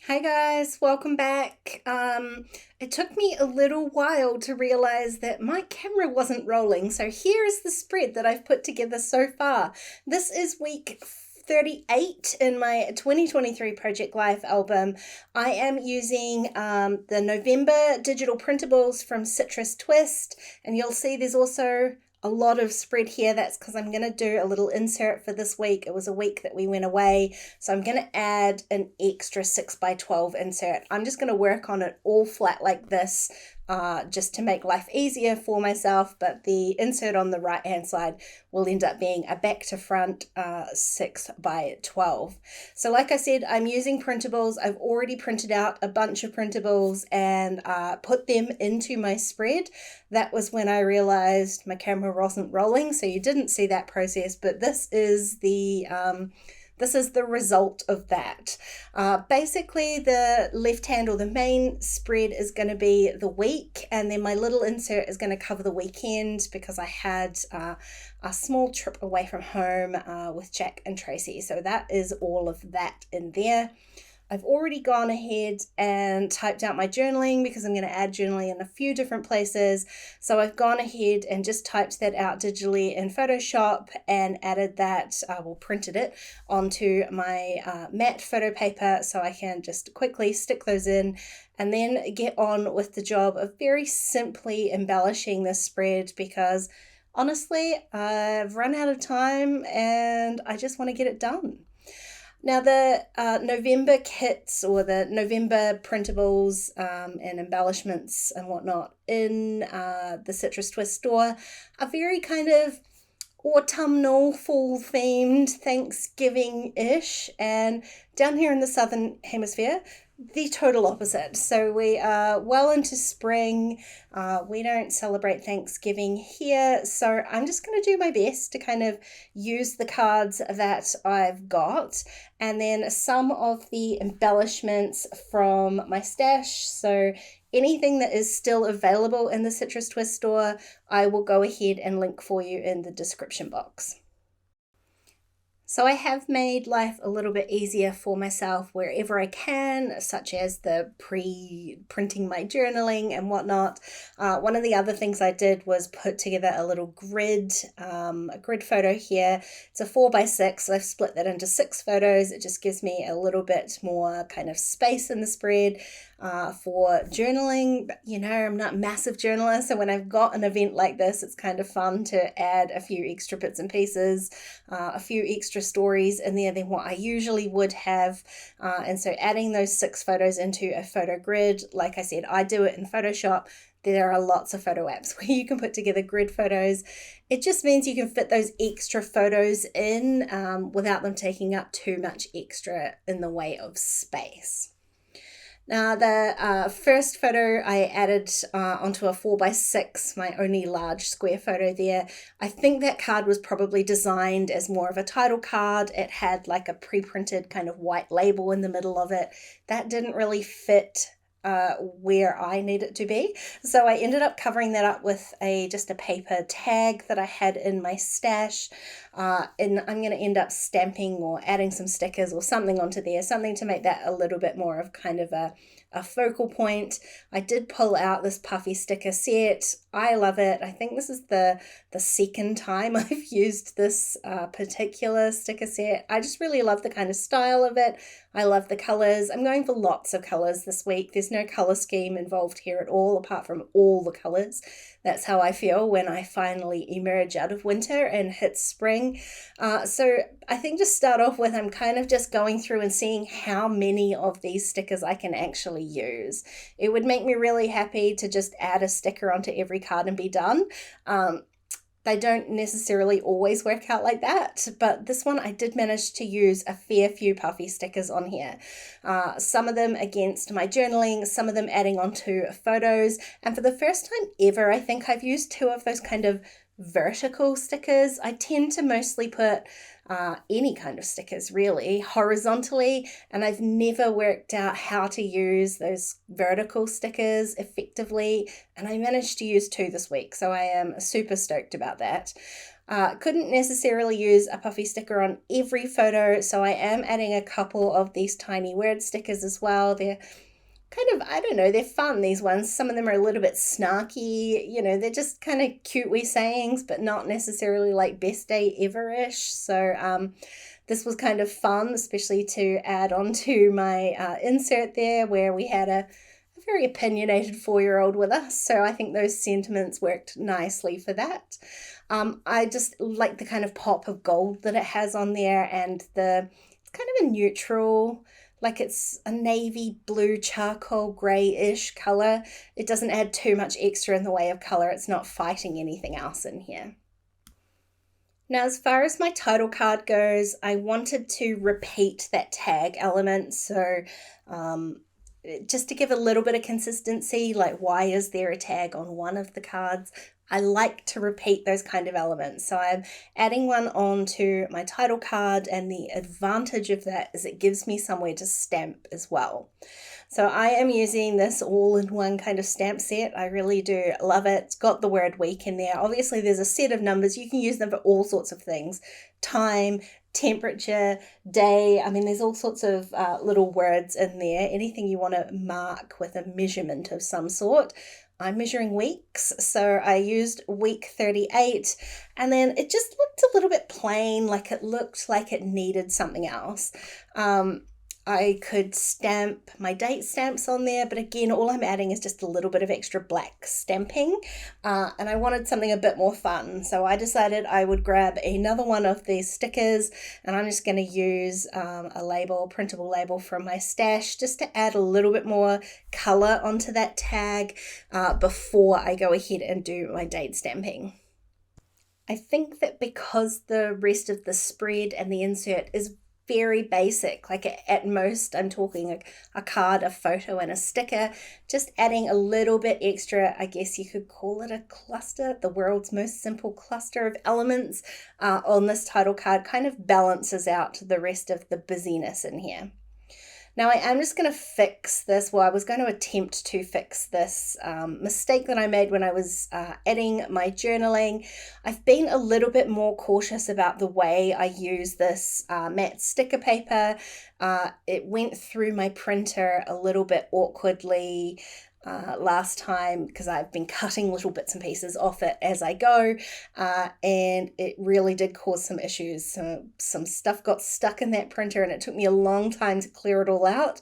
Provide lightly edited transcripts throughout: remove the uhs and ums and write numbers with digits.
Hi guys, welcome back. It took me a little while to realize that my camera wasn't rolling, so here is the spread that I've put together so far. This is week 38 in my 2023 Project Life album. I am using the November digital printables from Citrus Twist, and you'll see there's also a lot of spread here. That's because I'm going to do a little insert for this week. It was a week that we went away, so I'm going to add an extra 6x12 insert. I'm just going to work on it all flat like this, just to make life easier for myself, but the insert on the right hand side will end up being a back to front 6x12. So like I said, I'm using printables. I've already printed out a bunch of printables and put them into my spread. That was when I realized my camera wasn't rolling, so you didn't see that process, but this is the result of that. Basically, the left hand or the main spread is going to be the week, and then my little insert is going to cover the weekend because I had a small trip away from home with Jack and Tracy. So that is all of that in there. I've already gone ahead and typed out my journaling because I'm going to add journaling in a few different places. So I've gone ahead and just typed that out digitally in Photoshop and added that, printed it onto my matte photo paper so I can just quickly stick those in and then get on with the job of very simply embellishing this spread because honestly, I've run out of time and I just want to get it done. Now the November kits or the November printables and embellishments and whatnot in the Citrus Twist store are very kind of autumnal, fall themed, Thanksgiving-ish, and down here in the Southern Hemisphere, the total opposite. So we are well into spring. We don't celebrate Thanksgiving here, so I'm just going to do my best to kind of use the cards that I've got and then some of the embellishments from my stash. So anything that is still available in the Citrus Twist store, I will go ahead and link for you in the description box. So I have made life a little bit easier for myself wherever I can, such as the pre-printing my journaling and whatnot. One of the other things I did was put together a little grid, a grid photo here. It's a 4x6. I've split that into 6 photos. It just gives me a little bit more kind of space in the spread. For journaling, you know, I'm not a massive journalist, so when I've got an event like this, it's kind of fun to add a few extra bits and pieces, a few extra stories in there than what I usually would have. And so adding those 6 photos into a photo grid, like I said, I do it in Photoshop. There are lots of photo apps where you can put together grid photos. It just means you can fit those extra photos in without them taking up too much extra in the way of space. Now the first photo I added onto a 4x6, my only large square photo there. I think that card was probably designed as more of a title card. It had like a pre-printed kind of white label in the middle of it. That didn't really fit where I need it to be. So I ended up covering that up with just a paper tag that I had in my stash. And I'm going to end up stamping or adding some stickers or something onto there, something to make that a little bit more of kind of a focal point. I did pull out this puffy sticker set. I love it. I think this is the second time I've used this particular sticker set. I just really love the kind of style of it. I love the colors. I'm going for lots of colors this week. There's no color scheme involved here at all, apart from all the colors. That's how I feel when I finally emerge out of winter and hit spring. So I think to start off with, I'm kind of just going through and seeing how many of these stickers I can actually use. It would make me really happy to just add a sticker onto every card and be done. They don't necessarily always work out like that, but this one I did manage to use a fair few puffy stickers on here. Some of them against my journaling, some of them adding onto photos, and for the first time ever, I think I've used 2 of those kind of vertical stickers. I tend to mostly put any kind of stickers really horizontally, and I've never worked out how to use those vertical stickers effectively, and I managed to use 2 this week, so I am super stoked about that. Couldn't necessarily use a puffy sticker on every photo, so I am adding a couple of these tiny word stickers as well. They're kind of, I don't know, they're fun, these ones. Some of them are a little bit snarky, you know, they're just kind of cute wee sayings, but not necessarily like best day ever-ish. So this was kind of fun, especially to add onto my insert there where we had a very opinionated 4-year-old with us. So I think those sentiments worked nicely for that. I just like the kind of pop of gold that it has on there, and it's kind of a neutral, like it's a navy blue charcoal grey-ish color. It doesn't add too much extra in the way of color. It's not fighting anything else in here. Now, as far as my title card goes, I wanted to repeat that tag element. So just to give a little bit of consistency, like why is there a tag on one of the cards? I like to repeat those kind of elements. So I'm adding one onto my title card, and the advantage of that is it gives me somewhere to stamp as well. So I am using this all-in-one kind of stamp set. I really do love it. It's got the word week in there. Obviously, there's a set of numbers. You can use them for all sorts of things. Time, temperature, day. I mean, there's all sorts of little words in there. Anything you want to mark with a measurement of some sort. I'm measuring weeks, so I used week 38, and then it just looked a little bit plain, like it looked like it needed something else. I could stamp my date stamps on there, but again, all I'm adding is just a little bit of extra black stamping, and I wanted something a bit more fun, so I decided I would grab another one of these stickers, and I'm just going to use a label, printable label from my stash, just to add a little bit more color onto that tag before I go ahead and do my date stamping. I think that because the rest of the spread and the insert is very basic, like at most I'm talking a card, a photo, and a sticker, just adding a little bit extra, I guess you could call it a cluster, the world's most simple cluster of elements on this title card kind of balances out the rest of the busyness in here. Now I am just going to fix this, well, I was going to attempt to fix this mistake that I made when I was adding my journaling. I've been a little bit more cautious about the way I use this matte sticker paper. It went through my printer a little bit awkwardly last time because I've been cutting little bits and pieces off it as I go, and it really did cause some issues. Some stuff got stuck in that printer, and it took me a long time to clear it all out.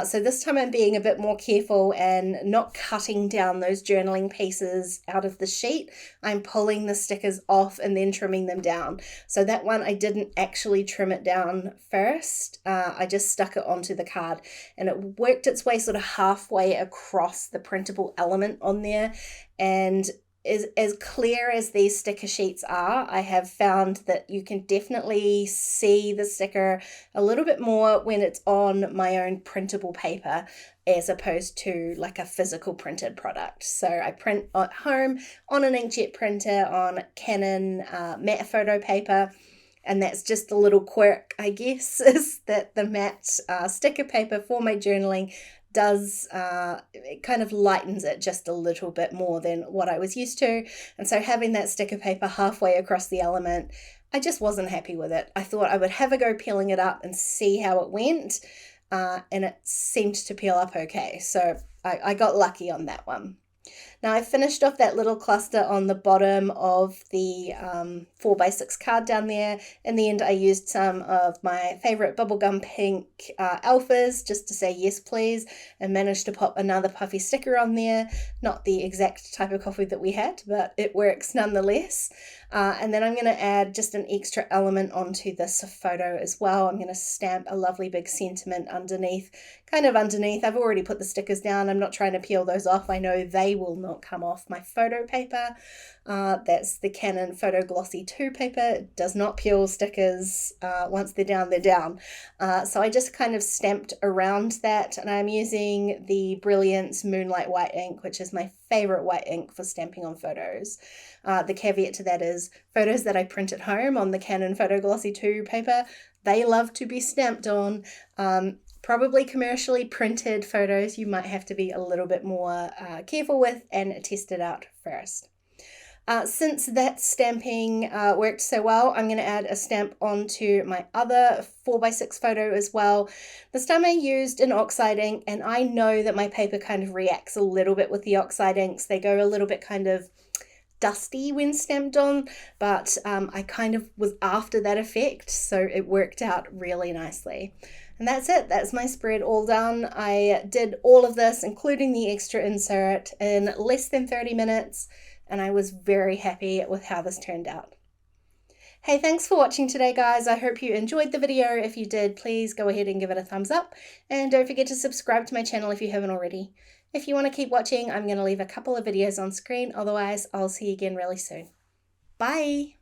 So this time I'm being a bit more careful and not cutting down those journaling pieces out of the sheet. I'm pulling the stickers off and then trimming them down. So that one I didn't actually trim it down first. I just stuck it onto the card, and it worked its way sort of halfway across the printable element on there. And as clear as these sticker sheets are, I have found that you can definitely see the sticker a little bit more when it's on my own printable paper as opposed to like a physical printed product. So I print at home on an inkjet printer on Canon matte photo paper. And that's just a little quirk, I guess, is that the matte sticker paper for my journaling does, it kind of lightens it just a little bit more than what I was used to. And so having that sticker paper halfway across the element, I just wasn't happy with it. I thought I would have a go peeling it up and see how it went. And it seemed to peel up okay. So I got lucky on that one. Now I finished off that little cluster on the bottom of the 4x6 card down there. In the end, I used some of my favorite bubblegum pink alphas just to say yes please, and managed to pop another puffy sticker on there. Not the exact type of coffee that we had, but it works nonetheless. And then I'm going to add just an extra element onto this photo as well. I'm going to stamp a lovely big sentiment underneath, kind of underneath. I've already put the stickers down. I'm not trying to peel those off. I know they will not come off my photo paper. That's the Canon Photo Glossy 2 paper. It does not peel stickers. Once they're down, they're down. So I just kind of stamped around that, and I'm using the Brilliance Moonlight White ink, which is my favorite white ink for stamping on photos. The caveat to that is photos that I print at home on the Canon Photo Glossy 2 paper, they love to be stamped on. Probably commercially printed photos you might have to be a little bit more careful with and test it out first. Since that stamping worked so well, I'm going to add a stamp onto my other 4x6 photo as well. This time I used an oxide ink, and I know that my paper kind of reacts a little bit with the oxide inks. They go a little bit kind of dusty when stamped on, but I kind of was after that effect, so it worked out really nicely. And that's it. That's my spread all done. I did all of this, including the extra insert, in less than 30 minutes, and I was very happy with how this turned out. Hey, thanks for watching today, guys. I hope you enjoyed the video. If you did, please go ahead and give it a thumbs up, and don't forget to subscribe to my channel if you haven't already. If you want to keep watching, I'm going to leave a couple of videos on screen. Otherwise, I'll see you again really soon. Bye!